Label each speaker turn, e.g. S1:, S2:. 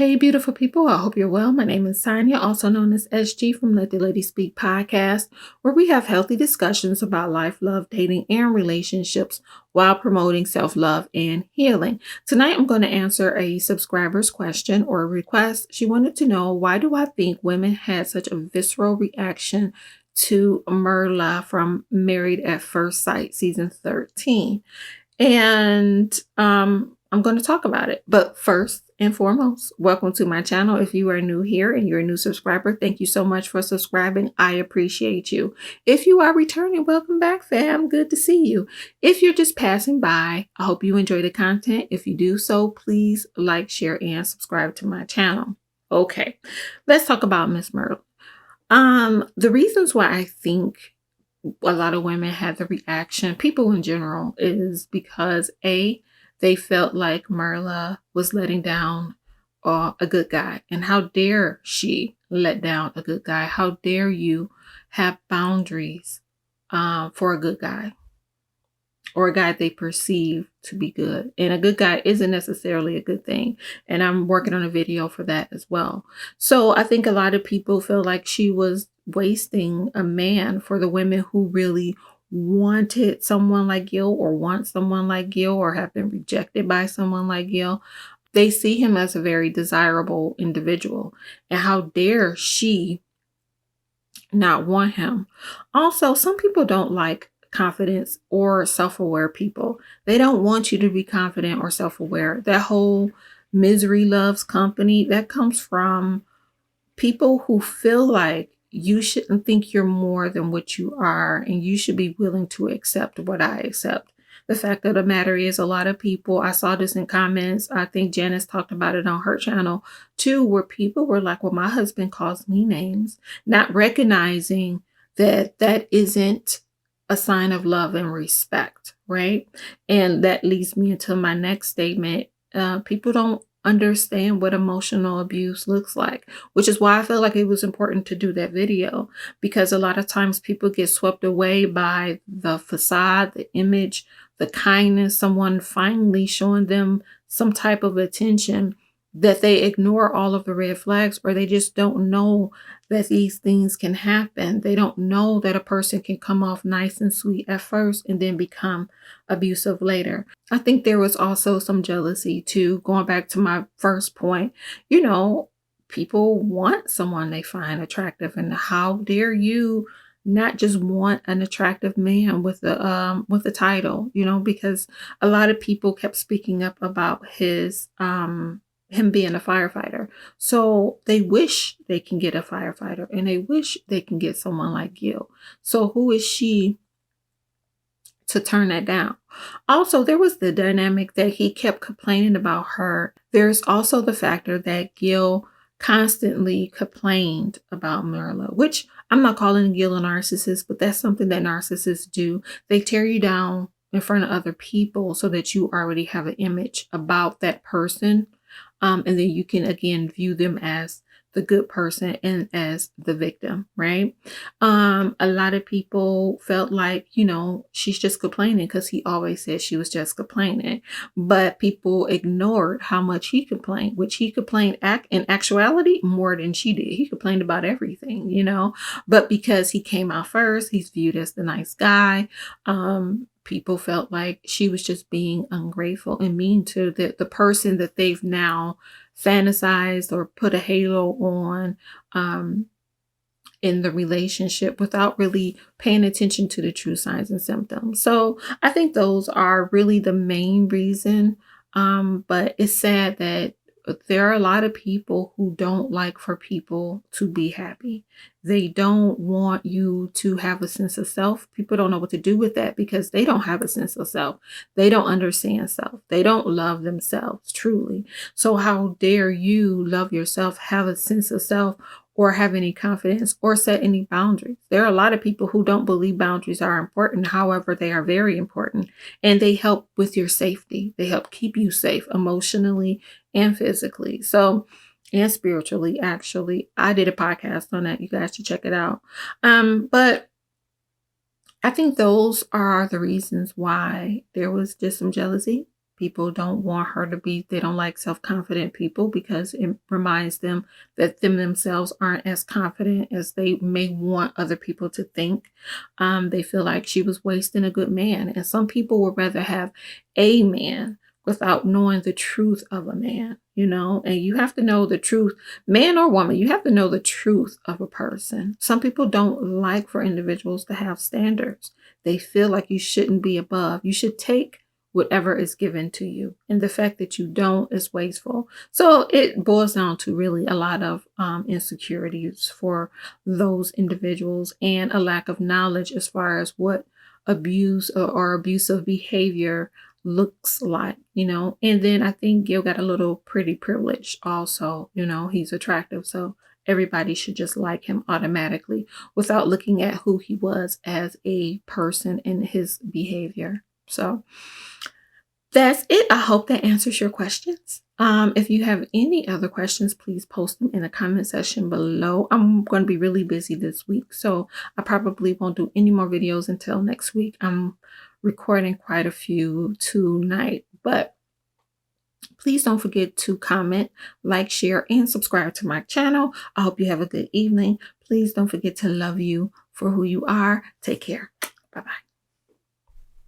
S1: Hey, beautiful people. I hope you're well. My name is Sonia, also known as SG from Let the Lady Speak podcast, where we have healthy discussions about life, love, dating, and relationships while promoting self love and healing. Tonight, I'm going to answer a subscriber's question or request. She wanted to know, why do I think women had such a visceral reaction to Myrla from Married at First Sight, season 13? And I'm going to talk about it. But first and foremost, welcome to my channel. If you are new here and you're a new subscriber, thank you so much for subscribing. I appreciate you. If you are returning, welcome back, fam. Good to see you. If you're just passing by, I hope you enjoy the content. If you do so, please like, share, and subscribe to my channel. Okay, let's talk about Miss Myrtle. The reasons why I think a lot of women had the reaction, people in general, is because they felt like Myrla was letting down a good guy. And how dare she let down a good guy? How dare you have boundaries for a good guy, or a guy they perceive to be good? And a good guy isn't necessarily a good thing. And I'm working on a video for that as well. So I think a lot of people feel like she was wasting a man for the women who really wanted someone like Gil, or want someone like Gil, or have been rejected by someone like Gil. They see him as a very desirable individual. And how dare she not want him? Also, some people don't like confidence or self-aware people. They don't want you to be confident or self-aware. That whole misery loves company, that comes from people who feel like you shouldn't think you're more than what you are, and you should be willing to accept what I accept. The fact of the matter is, a lot of people, I saw this in comments, I think Janice talked about it on her channel too, where people were like, well, my husband calls me names, not recognizing that that isn't a sign of love and respect, right? And that leads me into my next statement. People don't understand what emotional abuse looks like, which is why I feel like it was important to do that video, because a lot of times people get swept away by the facade, the image, the kindness, someone finally showing them some type of attention, that they ignore all of the red flags, or they just don't know that these things can happen. They don't know that a person can come off nice and sweet at first and then become abusive later. I think there was also some jealousy too, going back to my first point. People want someone they find attractive, and how dare you not just want an attractive man with a title, because a lot of people kept speaking up about him being a firefighter. So they wish they can get a firefighter, and they wish they can get someone like Gil. So who is she to turn that down? Also, there was the dynamic that he kept complaining about her. There's also the factor that Gil constantly complained about Myrla, which I'm not calling Gil a narcissist, but that's something that narcissists do. They tear you down in front of other people so that you already have an image about that person. And then you can again view them as the good person and as the victim, right? A lot of people felt like, she's just complaining because he always said she was just complaining. But people ignored how much he complained, which he complained in actuality more than she did. He complained about everything, but because he came out first, he's viewed as the nice guy. People felt like she was just being ungrateful and mean to the person that they've now fantasized or put a halo on in the relationship, without really paying attention to the true signs and symptoms. So I think those are really the main reason. But it's sad that there are a lot of people who don't like for people to be happy. They don't want you to have a sense of self. People don't know what to do with that because they don't have a sense of self. They don't understand self. They don't love themselves truly. So how dare you love yourself, have a sense of self, or have any confidence, or set any boundaries? There are a lot of people who don't believe boundaries are important. However, they are very important, and they help with your safety. They help keep you safe emotionally and physically. So, and spiritually, actually. I did a podcast on that. You guys should check it out. But I think those are the reasons why there was just some jealousy. People don't want her to be, they don't like self-confident people because it reminds them that themselves aren't as confident as they may want other people to think. They feel like she was wasting a good man. And some people would rather have a man without knowing the truth of a man, and you have to know the truth, man or woman, you have to know the truth of a person. Some people don't like for individuals to have standards. They feel like you shouldn't be above. You should take whatever is given to you. And the fact that you don't is wasteful. So it boils down to really a lot of insecurities for those individuals and a lack of knowledge as far as what abuse or abusive behavior looks like, And then I think Gil got a little pretty privilege also, he's attractive. So everybody should just like him automatically without looking at who he was as a person and his behavior. So that's it. I hope that answers your questions. If you have any other questions, please post them in the comment section below. I'm going to be really busy this week, so I probably won't do any more videos until next week. I'm recording quite a few tonight, but please don't forget to comment, like, share, and subscribe to my channel. I hope you have a good evening. Please don't forget to love you for who you are. Take care. Bye-bye.